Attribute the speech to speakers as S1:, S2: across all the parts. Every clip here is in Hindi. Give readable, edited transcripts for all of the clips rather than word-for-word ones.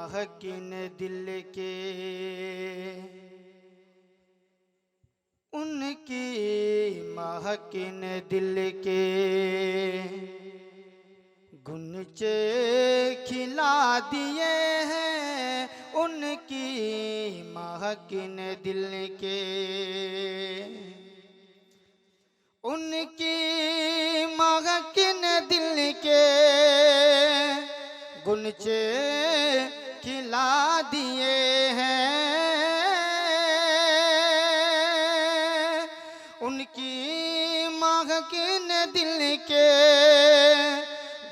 S1: महकिन दिल के, उनकी महकिन दिल के गुंचे खिला दिए हैं, उनकी महकिन दिल के, उनकी महकिन दिल के गुंचे खिला दिए हैं, उनकी महकिन दिल के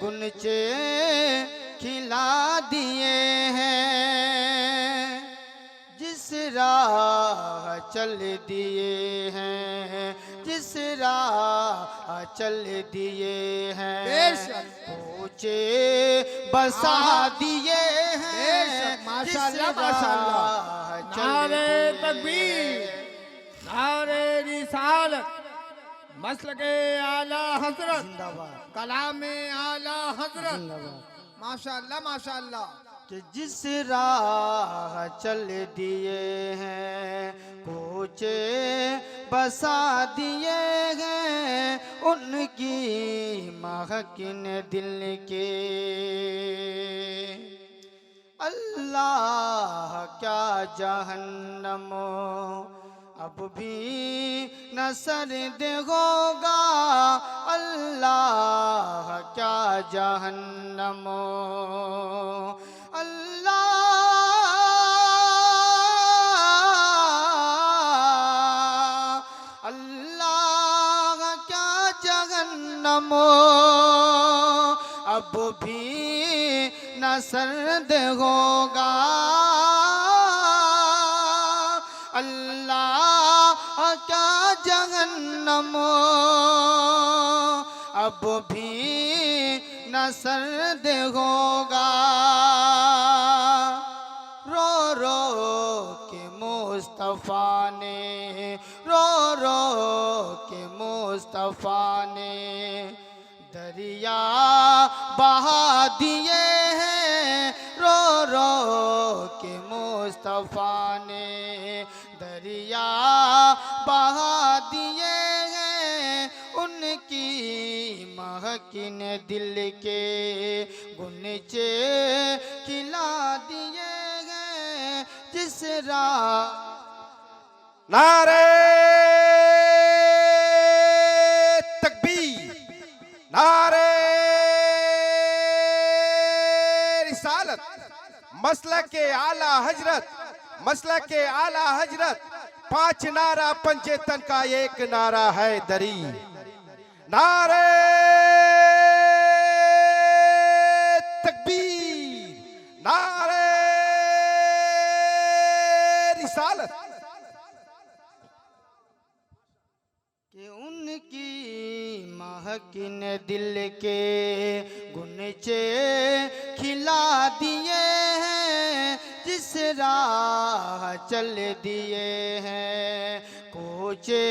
S1: गुंचे खिला दिए हैं। जिस राह चल दिए हैं, जिस राह चल दिए हैं, पूछे बसा दिए हैं।
S2: माशाअल्लाह माशाअल्लाह। नारे तकबीर, नारे रिसालत, मसलके आला हजरत, कलामे आला हजरत। माशाअल्लाह माशाअल्लाह।
S1: कि जिस राह चल दिए हैं, पूछे बसा दिए हैं, उनकी महकिन दिल के। अल्लाह क्या जहन्नम अब भी न सर्द होगा, अल्लाह क्या जहन्नम, अल्लाह अल्लाह क्या जहन्नम अब भी न सर्द होगा, अल्लाह क्या जहन्नम अब भी न सर्द होगा। रो रो के मुस्तफ़ा ने, रो रो के मुस्तफ़ा ने दरिया बहा दिए हैं, रो रो के मुस्तफ़ा ने दरिया बहा दिए हैं, उनकी महकिन दिल के गुंचे खिला दिए हैं। जिस राह
S3: नारे तकबीर, नारे रिसालत, मसलके आला हजरत, मसलके आला हजरत। 5 नारा पंचेतन का एक नारा है दरी। नारे तकबीर, नारे रिसालत।
S1: कि उनकी महकिन दिल के गुंचे खिला दिए हैं, जिस राह चल दिए हैं, कोचे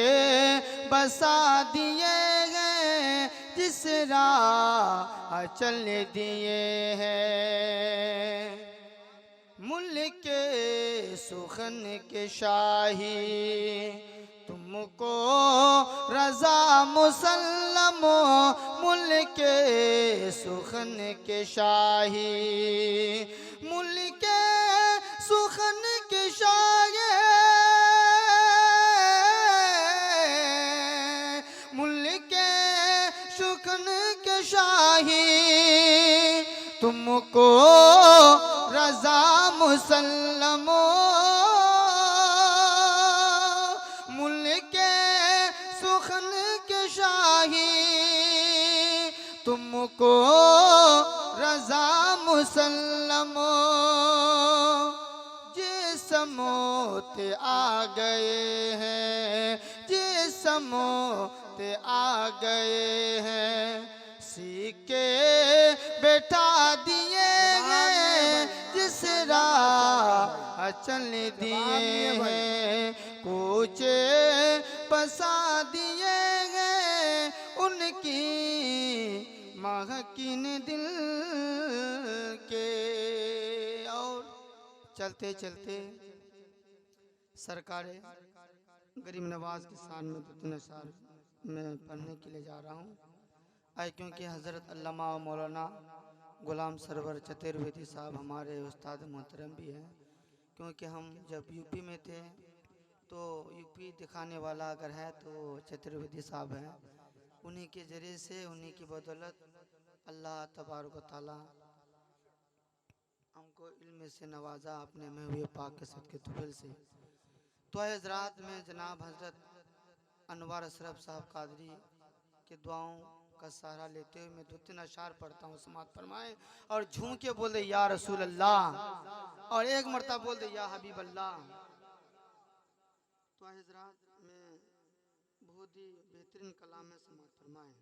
S1: बसा दिए हैं, जिस राह चल दिए हैं। मुल्क सुखन के शाही तुमको रजा मुसल्लम, मुल्क सुखन के शाही, मुल्क सुखन के शाही, मुल्क सुखन के शाही तुमको रजा मुसल्लम, मुल्क सुखन के शाही तुमको रजा मुसल्लम। जिसमोत आ गए हैं, जिसमोत आ गए हैं, सीके बैठा दिए हैं, जिस राह चल दिए हैं, कोचे बसा दिए हैं, उनकी महकिन दिल के। और चलते चलते सरकार गरीब नवाज की शान में 2-3 अशार में पढ़ने के लिए जा रहा हूँ। आए क्योंकि हज़रत अल्लामा मौलाना गुलाम सरवर चतुर्वेदी साहब हमारे उस्ताद मोहतरम भी हैं। क्योंकि हम जब यूपी में थे तो यूपी दिखाने वाला अगर है तो चतुर्वेदी साहब हैं। उन्हीं के ज़रिए से, उन्हीं की बदौलत अल्लाह तबारक व तआला हमको इल्म से नवाजा अपने में हुए पाक के सदके तुफल से। तो हज़रात में जनाब हज़रत अनवर अशरफ साहब कादरी के दुआओं का सहारा लेते हुए मैं 2-3 अशार पढ़ता हूँ, समात फरमाएं और झूम के बोल दे या रसूल अल्लाह और एक मरतबा बोल दे या हबीब अल्लाह। तो हज़रात में बहुत ही बेहतरीन कलाम है, समात फरमाएं।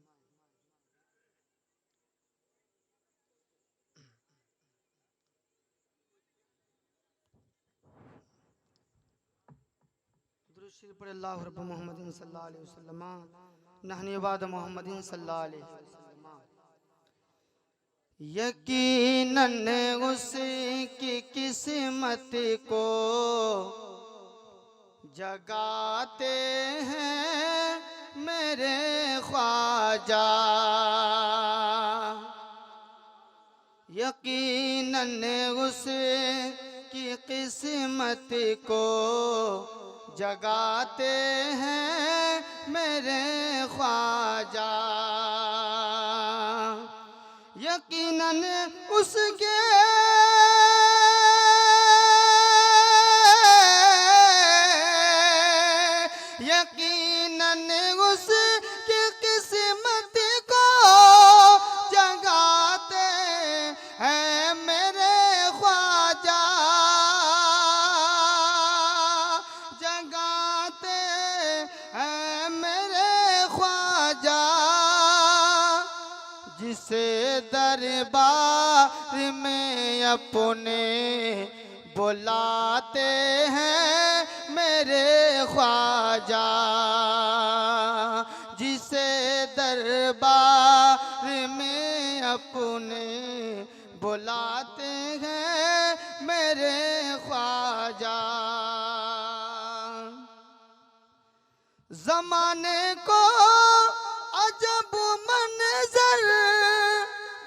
S1: दुरूद पर अल्लाह रब मोहम्मद सल्लल्लाहु अलैहि वसल्लम नहनी बाद मोहम्मद सल्लल्लाहु अलैहि वसल्लम। यकीनन उसकी किस्मत को जगाते हैं मेरे ख्वाजा। यकीनन उसकी किस्मत को जगाते हैं मेरे ख्वाजा। यकीनन उसके यकीनन उसकी किस्मत को जगाते हैं मेरे ख्वाजा। जगाते हैं मेरे ख्वाजा। जिसे दरबार में अपने बुलाते हैं मेरे ख्वाजा। जिसे दरबार में अपने बुलाते हैं मेरे ख्वाजा। ज़माने को अजब मंजर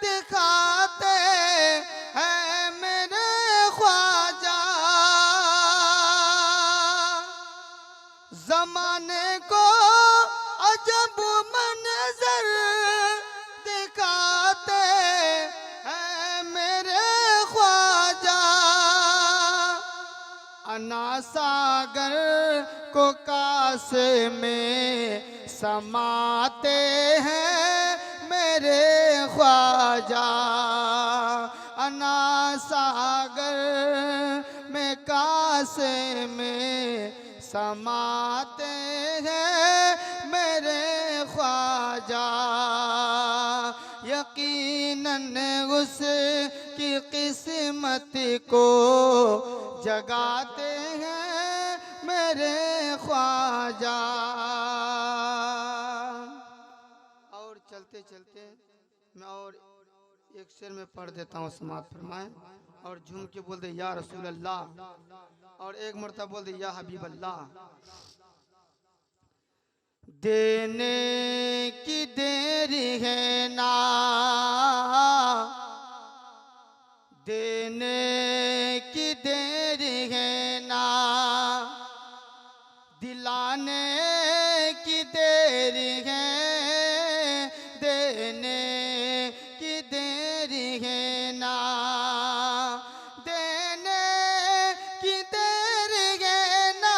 S1: दिखाते हैं मेरे ख्वाजा। ज़माने को अजब मंजर दिखाते हैं मेरे ख्वाजा। अना सागर को कासे में समाते हैं मेरे ख्वाजा। अना सागर में कासे में समाते हैं मेरे ख्वाजा। यकीनन उसकी किस्मत को जगाते हैं मेरे ख्वाजा। और चलते चलते मैं और एक शेर में पढ़ देता हूँ, समात फरमाएं और झूम के बोल दे या रसूल अल्लाह और एक मरतबा बोल दे या हबीब अल्लाह। देने की देरी है ना, देने की देरी है ना, दिलाने की देरी है, देने की देरी है ना, देने की देरी है ना,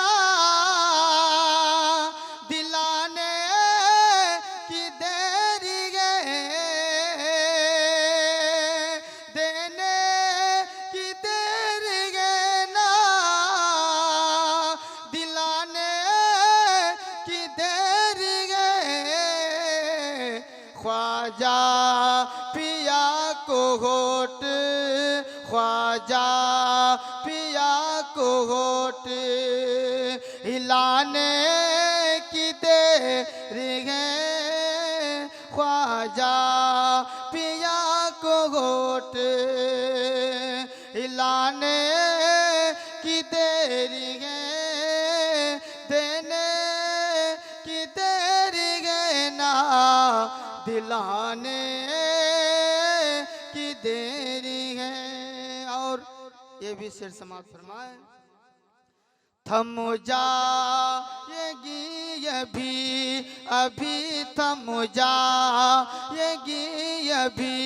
S1: दिलाने की देरी है, देने की देरी है ना, दिलाने की देरी है। ख्वाजा पिया को होट, ख्वाजा पिया को होट हिलाने की देरी है, ख्वाजा पिया को होट हिलाने दिलाने की देरी है। और ये भी शेर समाप्त फरमाए, थम जाएगी अभी थम जाएगी अभी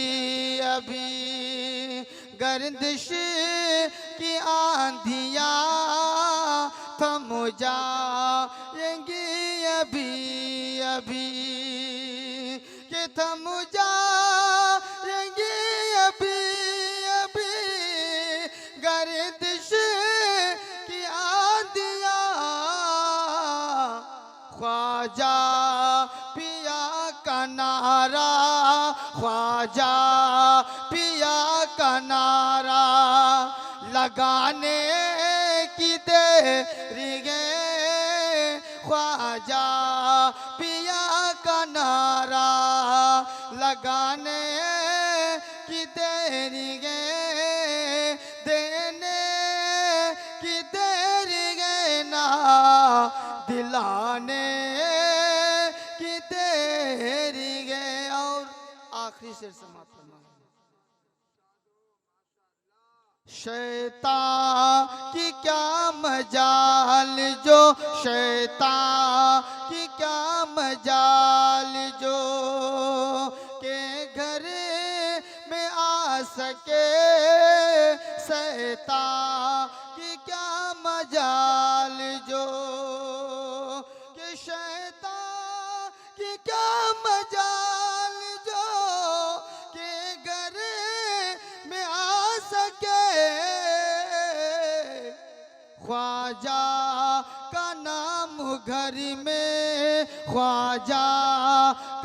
S1: गर्दिश की आंधियाँ थम जाएंगी अभी कि थम जाएंगी अभी गर्दिश की आंधियाँ ख्वाजा पिया का नारा ख्वाजा पिया का नारा लगाने की देरी है ख्वाजा पिया का नारा लगाने की देरी है देने की देरी है ना दिलाने की देरी है। और आखिरी शेर समाप्त करना, शैतान की क्या मजाल जो शैतान की क्या मजाल जो के घर में आ सके शैतान की क्या मजाल जो के शैतान की क्या मजाल जो के घर में आ सके ख्वाजा का नाम घर में ख्वाजा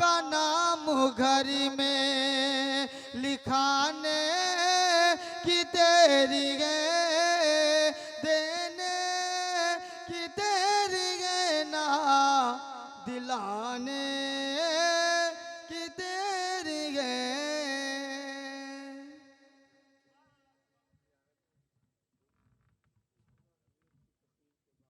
S1: का नाम घर में लिखाने की देरी है